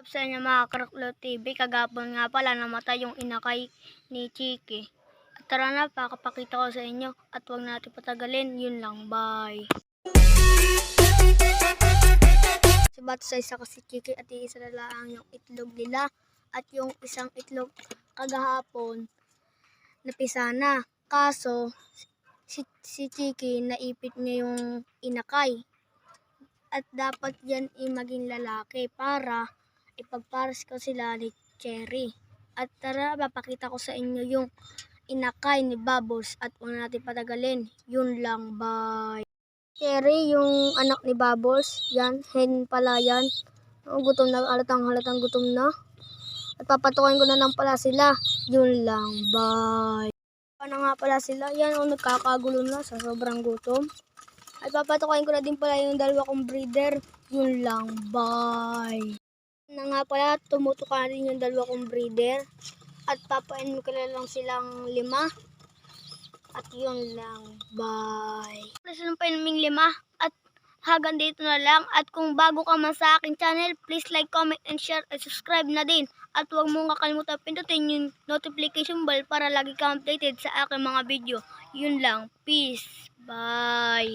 Sa inyo mga Karaklo TV, kagapon nga pala namatay yung inakay ni Chiki. At tara na, pakapakita ko sa inyo at huwag natin patagalin, yun lang, bye. Si Bato sa isa ko si Chiki at iisa na lang yung itlog nila at yung isang itlog kagahapon napisa na. Kaso si Chiki naipit niya yung inakay at dapat yan maging lalaki para ipagpares ko sila ni Cherry. At tara, papakita ko sa inyo yung inakay ni Bubbles at huwag natin patagalin. Yun lang, bye. Cherry, yung anak ni Bubbles, yan, hen pala yan. Gutom na, halatang gutom na. At papatukin ko na lang pala sila. Yun lang, bye. Paano nga pala sila? Yan, nagkakagulo na sa sobrang gutom. At papatukin ko na din pala yung dalawa kong breeder. Yun lang, bye. Na nga pala, tumutuka na din yung dalawa kong breeder. At papain ko na lang silang 5. At yun lang, bye. Please lang painaming 5. At hanggang dito na lang. At kung bago ka man sa aking channel, please like, comment, and share, and subscribe na din. At huwag mong kakalimutan pindutin yung notification bell para lagi ka updated sa aking mga video. Yun lang, peace, bye.